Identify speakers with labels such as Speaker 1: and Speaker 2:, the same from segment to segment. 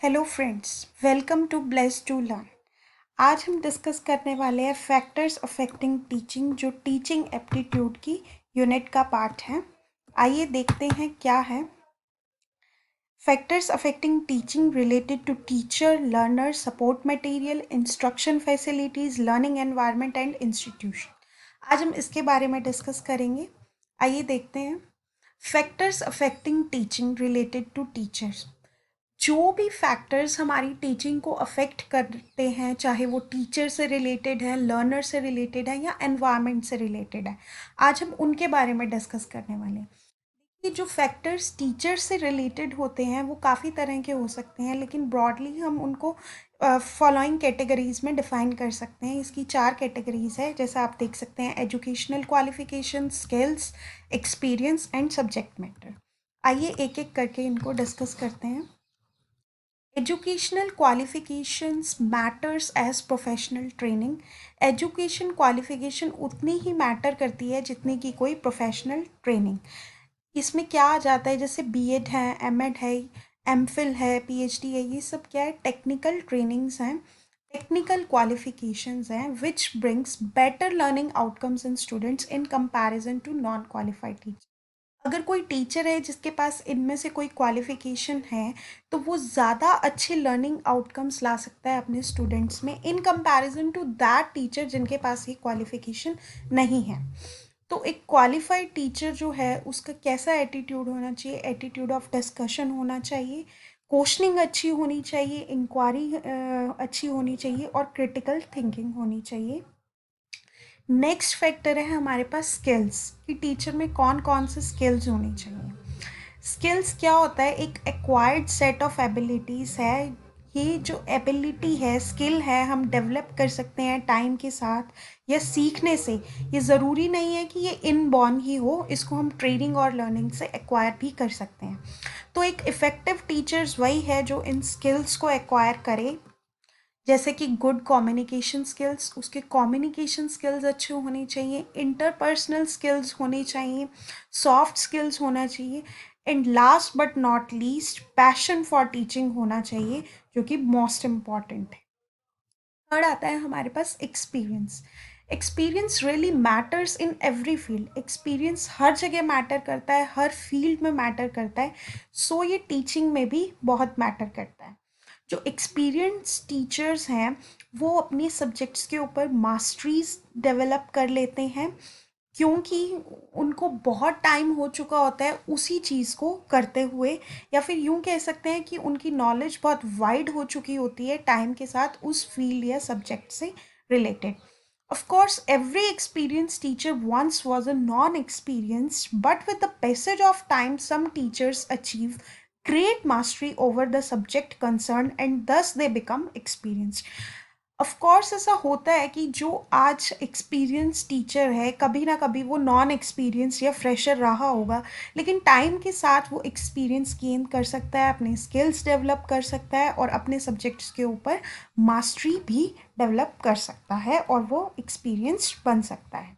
Speaker 1: Hello friends, welcome to bless to learn. आज हम discuss करने वाले हैं फैक्टर्स अफेक्टिंग टीचिंग, जो टीचिंग एप्टीट्यूड की यूनिट का पार्ट है। आइए देखते हैं क्या है। Factors affecting teaching related to teacher, learner, support material, instruction facilities, learning environment and institution. आज हम इसके बारे में डिस्कस करेंगे। आइए देखते हैं। Factors affecting teaching related to teachers. जो भी फैक्टर्स हमारी टीचिंग को अफेक्ट करते हैं, चाहे वो टीचर से रिलेटेड है, लर्नर से रिलेटेड है या एनवायरनमेंट से रिलेटेड है, आज हम उनके बारे में डिस्कस करने वाले हैं। ये जो फैक्टर्स टीचर से रिलेटेड होते हैं वो काफ़ी तरह के हो सकते हैं, लेकिन ब्रॉडली हम उनको फॉलोइंग कैटेगरीज में डिफाइन कर सकते हैं। इसकी 4 कैटेगरीज है, जैसा आप देख सकते हैं: educational qualification, skills, experience and subject matter. आइए एक एक करके इनको डिस्कस करते हैं। Educational qualifications matters as professional training। Education qualification उतनी ही मैटर करती है जितनी कि कोई प्रोफेशनल ट्रेनिंग। इसमें क्या आ जाता है, जैसे बीएड है, एमएड है, एमफिल है, पीएचडी है, ये सब क्या है, टेक्निकल ट्रेनिंग्स हैं, टेक्निकल क्वालिफिकेशंस हैं which brings better learning outcomes in students in comparison to non qualified teacher. अगर कोई टीचर है जिसके पास इनमें से कोई क्वालिफ़िकेशन है, तो वो ज़्यादा अच्छे लर्निंग आउटकम्स ला सकता है अपने स्टूडेंट्स में in comparison to that teacher जिनके पास ये क्वालिफ़िकेशन नहीं है। तो एक क्वालिफाइड टीचर जो है उसका कैसा एटीट्यूड होना चाहिए? एटीट्यूड ऑफ डिस्कशन होना चाहिए, क्वेश्चनिंग अच्छी होनी चाहिए, इंक्वायरी अच्छी होनी चाहिए और क्रिटिकल थिंकिंग होनी चाहिए। नेक्स्ट फैक्टर है हमारे पास स्किल्स, कि टीचर में कौन कौन से स्किल्स होनी चाहिए। स्किल्स क्या होता है? एक एक्वायर्ड सेट ऑफ एबिलिटीज़ है। ये जो एबिलिटी है, स्किल है, हम डेवलप कर सकते हैं टाइम के साथ या सीखने से। ये ज़रूरी नहीं है कि ये इनबॉर्न ही हो, इसको हम ट्रेनिंग और लर्निंग से एक्वायर भी कर सकते हैं। तो एक इफ़ेक्टिव टीचर्स वही है जो इन स्किल्स को एक्वायर करे, जैसे कि गुड कम्युनिकेशन स्किल्स, उसके कम्युनिकेशन स्किल्स अच्छे होने चाहिए, इंटरपर्सनल स्किल्स होनी चाहिए, सॉफ्ट स्किल्स होना चाहिए, and last but not least passion for teaching होना चाहिए, जो कि मोस्ट इम्पॉर्टेंट है। थर्ड आता है हमारे पास experience. Experience really matters in every field. Experience हर जगह मैटर करता है, हर फील्ड में मैटर करता है। सो ये टीचिंग में भी बहुत मैटर करता है। जो एक्सपीरियंस टीचर्स हैं वो अपने सब्जेक्ट्स के ऊपर मास्टरीज डेवलप कर लेते हैं, क्योंकि उनको बहुत टाइम हो चुका होता है उसी चीज़ को करते हुए, या फिर यूँ कह सकते हैं कि उनकी नॉलेज बहुत वाइड हो चुकी होती है टाइम के साथ उस फील्ड या सब्जेक्ट से related. Of course, every experienced teacher once was a non-experienced, but with the passage of time, some teachers achieve great mastery over the subject concerned and thus they become experienced. Of course ऐसा होता है कि जो आज experience teacher है, कभी ना कभी वो नॉन एक्सपीरियंस या फ्रेशर रहा होगा, लेकिन टाइम के साथ वो एक्सपीरियंस गेन कर सकता है, अपने स्किल्स डेवलप कर सकता है और अपने सब्जेक्ट्स के ऊपर मास्टरी भी डेवलप कर सकता है और वो एक्सपीरियंस बन सकता है।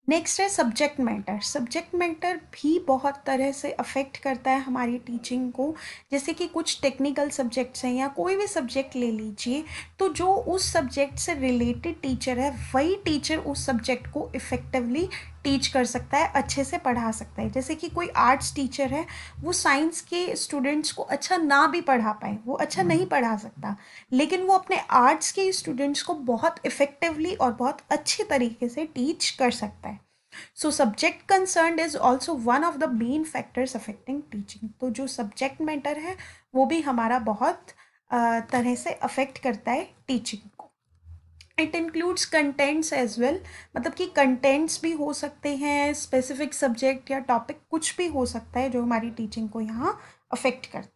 Speaker 1: नेक्स्ट है सब्जेक्ट मैटर। सब्जेक्ट मैटर भी बहुत तरह से अफेक्ट करता है हमारी टीचिंग को। जैसे कि कुछ टेक्निकल सब्जेक्ट्स हैं या कोई भी सब्जेक्ट ले लीजिए, तो जो उस सब्जेक्ट से रिलेटेड टीचर है वही टीचर उस सब्जेक्ट को इफ़ेक्टिवली टीच कर सकता है, अच्छे से पढ़ा सकता है। जैसे कि कोई आर्ट्स टीचर है, वो साइंस के स्टूडेंट्स को अच्छा ना भी पढ़ा पाए, वो अच्छा नहीं पढ़ा सकता, लेकिन वो अपने आर्ट्स के स्टूडेंट्स को बहुत इफ़ेक्टिवली और बहुत अच्छे तरीके से टीच कर सकता है। So subject concern is also one of the main factors affecting teaching. तो जो सब्जेक्ट मैटर है वो भी हमारा बहुत तरह से अफेक्ट करता है टीचिंग को। It includes contents as well, मतलब कि कंटेंट्स भी हो सकते हैं, स्पेसिफिक सब्जेक्ट या टॉपिक कुछ भी हो सकता है जो हमारी टीचिंग को यहाँ अफेक्ट करता है।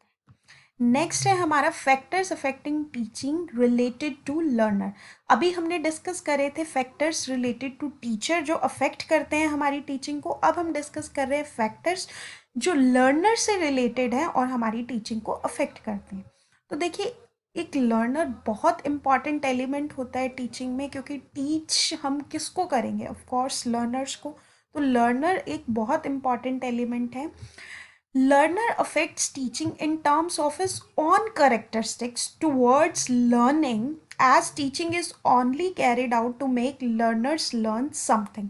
Speaker 1: नेक्स्ट है हमारा factors affecting teaching related to learner. अभी हमने डिस्कस करे थे फैक्टर्स रिलेटेड टू टीचर जो अफेक्ट करते हैं हमारी टीचिंग को। अब हम डिस्कस कर रहे हैं फैक्टर्स जो लर्नर से रिलेटेड हैं और हमारी टीचिंग को अफेक्ट करते हैं। तो देखिए, एक लर्नर बहुत इम्पॉर्टेंट एलिमेंट होता है टीचिंग में, क्योंकि टीच हम किसको करेंगे? ऑफ कोर्स लर्नर्स को। तो लर्नर एक बहुत इम्पॉर्टेंट एलिमेंट है। Learner affects teaching in terms of his own characteristics towards learning, as teaching is only carried out to make learners learn something.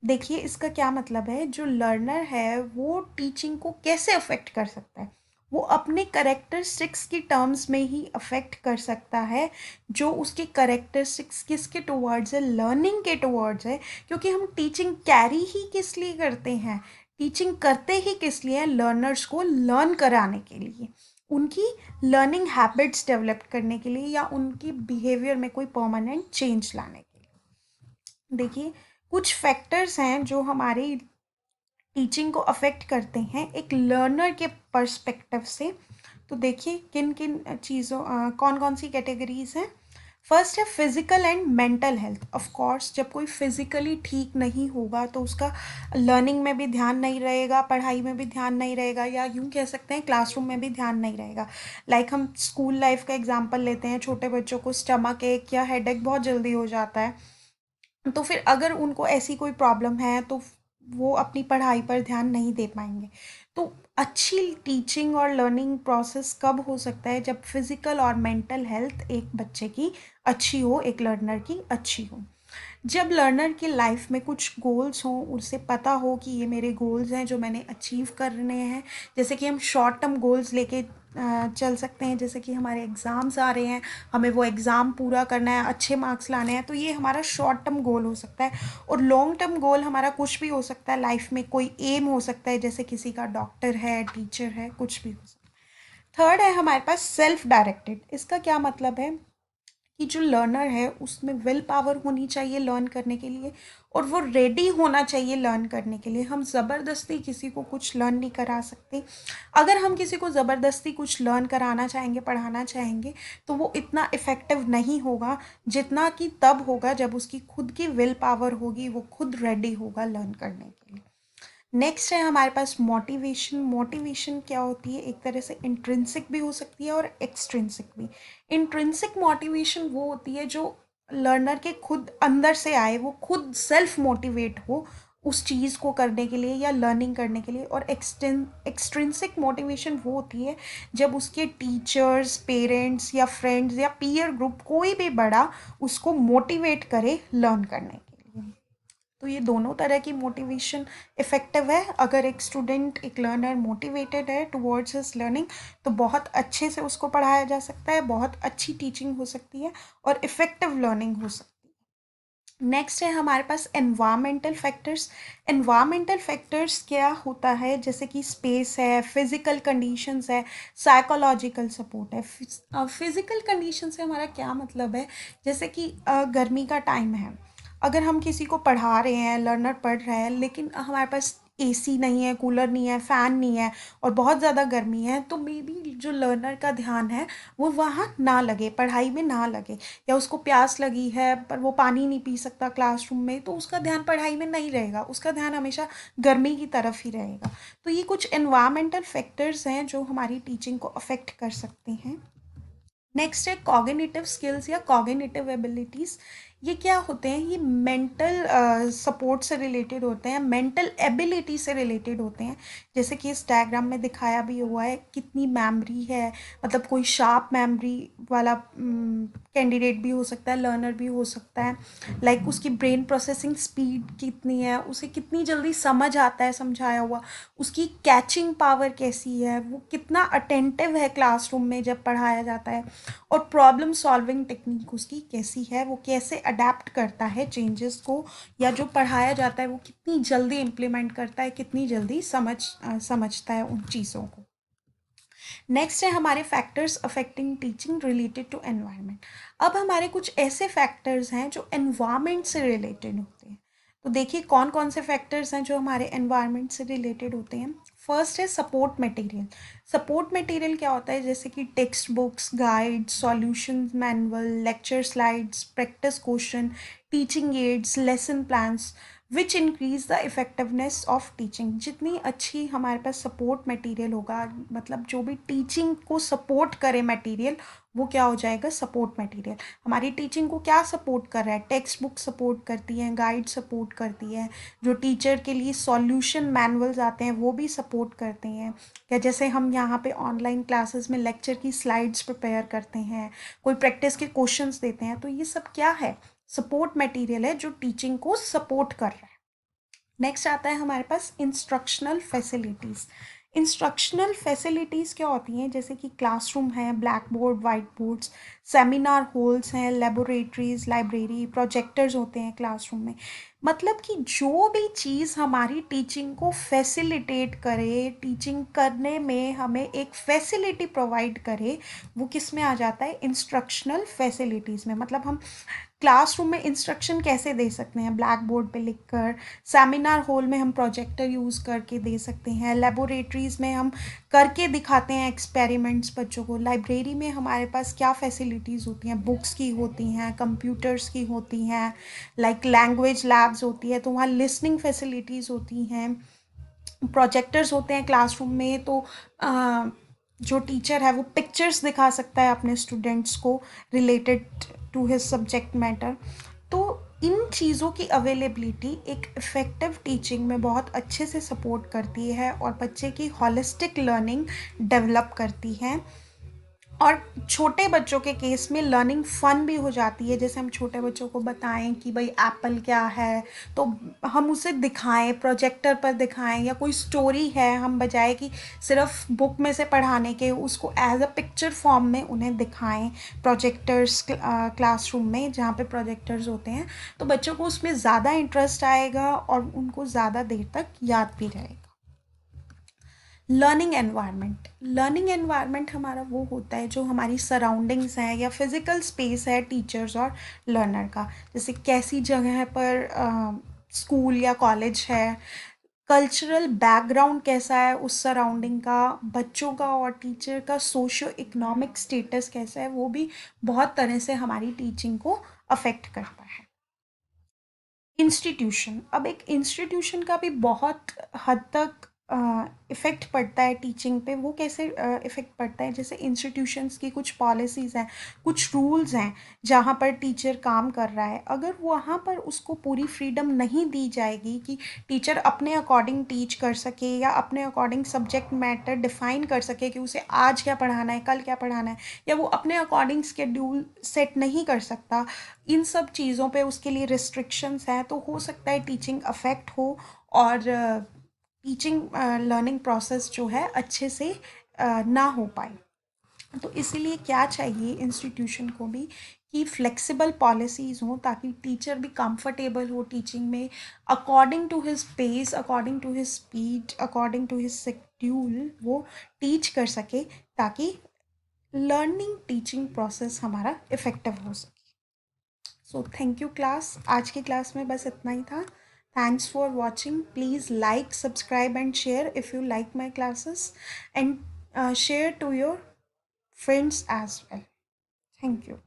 Speaker 1: देखिए इसका क्या मतलब है, जो लर्नर है वो टीचिंग को कैसे अफेक्ट कर सकता है, वो अपने करेक्टरिस्टिक्स की टर्म्स में ही अफेक्ट कर सकता है, जो उसके करेक्टरिस्टिक्स किसके टुवर्ड्स है, लर्निंग के टुवर्ड्स है। क्योंकि हम टीचिंग कैरी ही किस लिए करते हैं, टीचिंग करते ही किस लिए, लर्नर्स को लर्न कराने के लिए, उनकी लर्निंग हैबिट्स डेवलप करने के लिए, या उनकी बिहेवियर में कोई परमानेंट चेंज लाने के लिए। देखिए कुछ फैक्टर्स हैं जो हमारी टीचिंग को अफेक्ट करते हैं एक लर्नर के पर्सपेक्टिव से। तो देखिए किन किन चीज़ों कौन कौन सी कैटेगरीज हैं। फर्स्ट है physical and mental health. Of course जब कोई फिजिकली ठीक नहीं होगा तो उसका लर्निंग में भी ध्यान नहीं रहेगा, पढ़ाई में भी ध्यान नहीं रहेगा, या यूँ कह सकते हैं क्लासरूम में भी ध्यान नहीं रहेगा। लाइक हम स्कूल लाइफ का एग्जांपल लेते हैं, छोटे बच्चों को स्टमक एक या हेडेक बहुत जल्दी हो जाता है, तो फिर अगर उनको ऐसी कोई प्रॉब्लम है तो वो अपनी पढ़ाई पर ध्यान नहीं दे पाएंगे। तो अच्छी टीचिंग और लर्निंग प्रोसेस कब हो सकता है, जब फिजिकल और मेंटल हेल्थ एक बच्चे की अच्छी हो, एक लर्नर की अच्छी हो। जब लर्नर की लाइफ में कुछ गोल्स हों, उसे पता हो कि ये मेरे गोल्स हैं जो मैंने अचीव करने हैं। जैसे कि हम शॉर्ट टर्म गोल्स लेके चल सकते हैं, जैसे कि हमारे एग्ज़ाम्स आ रहे हैं, हमें वो एग्ज़ाम पूरा करना है, अच्छे मार्क्स लाने हैं, तो ये हमारा शॉर्ट टर्म गोल हो सकता है। और लॉन्ग टर्म गोल हमारा कुछ भी हो सकता है, लाइफ में कोई एम हो सकता है, जैसे किसी का डॉक्टर है, टीचर है, कुछ भी हो सकता है। थर्ड है हमारे पास सेल्फ डायरेक्टेड। इसका क्या मतलब है कि जो लर्नर है उसमें विल पावर होनी चाहिए लर्न करने के लिए, और वो रेडी होना चाहिए लर्न करने के लिए। हम ज़बरदस्ती किसी को कुछ लर्न नहीं करा सकते। अगर हम किसी को ज़बरदस्ती कुछ लर्न कराना चाहेंगे, पढ़ाना चाहेंगे, तो वो इतना इफ़ेक्टिव नहीं होगा जितना कि तब होगा जब उसकी खुद की विल पावर होगी, वो खुद रेडी होगा लर्न करने के लिए। नेक्स्ट है हमारे पास मोटिवेशन। मोटिवेशन क्या होती है, एक तरह से इंट्रिंसिक भी हो सकती है और एक्सट्रिंसिक भी। इंट्रिंसिक मोटिवेशन वो होती है जो लर्नर के खुद अंदर से आए, वो खुद सेल्फ मोटिवेट हो उस चीज़ को करने के लिए या लर्निंग करने के लिए। और एक्सट्रिंसिक मोटिवेशन वो होती है जब उसके टीचर्स, पेरेंट्स या फ्रेंड्स या पीयर ग्रुप, कोई भी बड़ा उसको मोटिवेट करे लर्न करने के लिए। तो ये दोनों तरह की मोटिवेशन इफ़ेक्टिव है। अगर एक स्टूडेंट, एक लर्नर मोटिवेटेड है टुवर्ड्स हिज लर्निंग, तो बहुत अच्छे से उसको पढ़ाया जा सकता है, बहुत अच्छी टीचिंग हो सकती है और इफ़ेक्टिव लर्निंग हो सकती है। नेक्स्ट है हमारे पास एनवायरमेंटल फैक्टर्स। एनवायरमेंटल फैक्टर्स क्या होता है, जैसे कि स्पेस है, फिजिकल कंडीशंस है, साइकोलॉजिकल सपोर्ट है। फिजिकल कंडीशन से हमारा क्या मतलब है, जैसे कि गर्मी का टाइम है, अगर हम किसी को पढ़ा रहे हैं, लर्नर पढ़ रहा है, लेकिन हमारे पास एसी नहीं है, कूलर नहीं है, फ़ैन नहीं है, और बहुत ज़्यादा गर्मी है, तो मे बी जो लर्नर का ध्यान है वो वहाँ ना लगे, पढ़ाई में ना लगे। या उसको प्यास लगी है पर वो पानी नहीं पी सकता क्लासरूम में, तो उसका ध्यान पढ़ाई में नहीं रहेगा, उसका ध्यान हमेशा गर्मी की तरफ ही रहेगा। तो ये कुछ एनवायरमेंटल फैक्टर्स हैं जो हमारी टीचिंग को अफेक्ट कर सकते हैं। नेक्स्ट है कॉग्निटिव स्किल्स या कॉग्निटिव एबिलिटीज़। ये क्या होते हैं, ये मेंटल सपोर्ट से रिलेटेड होते हैं, मेंटल एबिलिटी से रिलेटेड होते हैं। जैसे कि इस डायग्राम में दिखाया भी हुआ है, कितनी मेमोरी है, मतलब कोई शार्प मेमोरी वाला कैंडिडेट भी हो सकता है, लर्नर भी हो सकता है। लाइक उसकी ब्रेन प्रोसेसिंग स्पीड कितनी है, उसे कितनी जल्दी समझ आता है समझाया हुआ, उसकी कैचिंग पावर कैसी है, वो कितना अटेंटिव है क्लासरूम में जब पढ़ाया जाता है, और प्रॉब्लम सॉल्विंग टेक्निक उसकी कैसी है, वो कैसे अडेप्ट करता है चेंजेस को, या जो पढ़ाया जाता है वो कितनी जल्दी इम्प्लीमेंट करता है, कितनी जल्दी समझता है उन चीज़ों को। नेक्स्ट है हमारे factors affecting teaching related to environment. अब हमारे कुछ ऐसे फैक्टर्स हैं जो एनवायरनमेंट से रिलेटेड होते हैं। तो देखिए कौन कौन से फैक्टर्स हैं जो हमारे एनवायरनमेंट से रिलेटेड होते हैं। फर्स्ट है सपोर्ट मटेरियल। सपोर्ट मटेरियल क्या होता है, जैसे कि text books, guide, solution manual, lecture slides, practice question, teaching ads, lesson plans. Which increase the effectiveness of teaching. जितनी अच्छी हमारे पास सपोर्ट मटेरियल होगा, मतलब जो भी टीचिंग को सपोर्ट करे मटेरियल, वो क्या हो जाएगा, सपोर्ट मटेरियल। हमारी टीचिंग को क्या सपोर्ट कर रहा है, टेक्स्ट बुक सपोर्ट करती है, गाइड सपोर्ट करती है, जो टीचर के लिए सॉल्यूशन मैनुअल्स आते हैं वो भी सपोर्ट करते हैं। या जैसे हम यहाँ पे ऑनलाइन क्लासेस में लेक्चर की स्लाइड्स प्रिपेयर करते हैं, कोई प्रैक्टिस के क्वेश्चंस देते हैं, तो ये सब क्या है, सपोर्ट मटेरियल है जो टीचिंग को सपोर्ट कर रहा है। नेक्स्ट आता है हमारे पास इंस्ट्रक्शनल फैसिलिटीज़। इंस्ट्रक्शनल फैसिलिटीज़ क्या होती हैं, जैसे कि क्लासरूम है, black board, white boards, seminar halls हैं, लेबोरेटरीज, लाइब्रेरी, प्रोजेक्टर्स होते हैं क्लासरूम में। मतलब कि जो भी चीज़ हमारी टीचिंग को फैसिलिटेट करे, टीचिंग करने में हमें एक फैसिलिटी प्रोवाइड करे, वो किस में आ जाता है, इंस्ट्रक्शनल फैसिलिटीज़ में। मतलब हम क्लासरूम में इंस्ट्रक्शन कैसे दे सकते हैं, ब्लैक बोर्ड पे लिखकर, सेमिनार हॉल में हम प्रोजेक्टर यूज़ करके दे सकते हैं, लेबोरेटरीज़ में हम करके दिखाते हैं एक्सपेरिमेंट्स बच्चों को, लाइब्रेरी में हमारे पास क्या फैसिलिटीज़ होती हैं, बुक्स की होती हैं, कंप्यूटर्स की होती हैं, लाइक लैंग्वेज लैब्स होती है तो वहाँ लिसनिंग फैसिलिटीज़ होती हैं, प्रोजेक्टर्स होते हैं क्लासरूम में, तो जो टीचर है वो पिक्चर्स दिखा सकता है अपने स्टूडेंट्स को related to his subject matter. तो इन चीज़ों की अवेलेबिलिटी एक इफ़ेक्टिव टीचिंग में बहुत अच्छे से सपोर्ट करती है और बच्चे की हॉलिस्टिक लर्निंग डेवलप करती है। और छोटे बच्चों के केस में लर्निंग फ़न भी हो जाती है। जैसे हम छोटे बच्चों को बताएं कि भाई एप्पल क्या है, तो हम उसे दिखाएं, प्रोजेक्टर पर दिखाएं, या कोई स्टोरी है, हम बजाय कि सिर्फ बुक में से पढ़ाने के उसको एज अ पिक्चर फॉर्म में उन्हें दिखाएं प्रोजेक्टर्स क्लासरूम में, जहाँ पे प्रोजेक्टर्स होते हैं, तो बच्चों को उसमें ज़्यादा इंटरेस्ट आएगा और उनको ज़्यादा देर तक याद भी रहेगा। लर्निंग एनवायरनमेंट हमारा वो होता है जो हमारी सराउंडिंग्स हैं या फिज़िकल स्पेस है टीचर्स और लर्नर का। जैसे कैसी जगह पर स्कूल या कॉलेज है, कल्चरल बैकग्राउंड कैसा है उस सराउंडिंग का, बच्चों का और टीचर का सोशो इकोनॉमिक स्टेटस कैसा है, वो भी बहुत तरह से हमारी टीचिंग को अफेक्ट करता है। इंस्टीट्यूशन, अब एक इंस्टीट्यूशन का भी बहुत हद तक इफ़ेक्ट पड़ता है टीचिंग पे। वो कैसे इफ़ेक्ट पड़ता है, जैसे इंस्टीट्यूशंस की कुछ पॉलिसीज़ हैं, कुछ रूल्स हैं, जहाँ पर टीचर काम कर रहा है, अगर वहाँ पर उसको पूरी फ्रीडम नहीं दी जाएगी कि टीचर अपने अकॉर्डिंग टीच कर सके या अपने अकॉर्डिंग सब्जेक्ट मैटर डिफ़ाइन कर सके कि उसे आज क्या पढ़ाना है, कल क्या पढ़ाना है, या वो अपने अकॉर्डिंग स्केड्यूल सेट नहीं कर सकता, इन सब चीज़ों पे उसके लिए रिस्ट्रिक्शंस हैं, तो हो सकता है टीचिंग अफेक्ट हो और टीचिंग लर्निंग प्रोसेस जो है अच्छे से ना हो पाए। तो इसीलिए क्या चाहिए इंस्टीट्यूशन को भी, कि फ्लेक्सिबल पॉलिसीज़ हों ताकि टीचर भी कंफर्टेबल हो टीचिंग में, according to his pace, according to his speed, according to his schedule वो टीच कर सके, ताकि लर्निंग टीचिंग प्रोसेस हमारा इफ़ेक्टिव हो सके। सो थैंक यू क्लास, आज की क्लास में बस इतना ही था। Thanks for watching, please like, subscribe and share if you like my classes, and share to your friends as well. Thank you.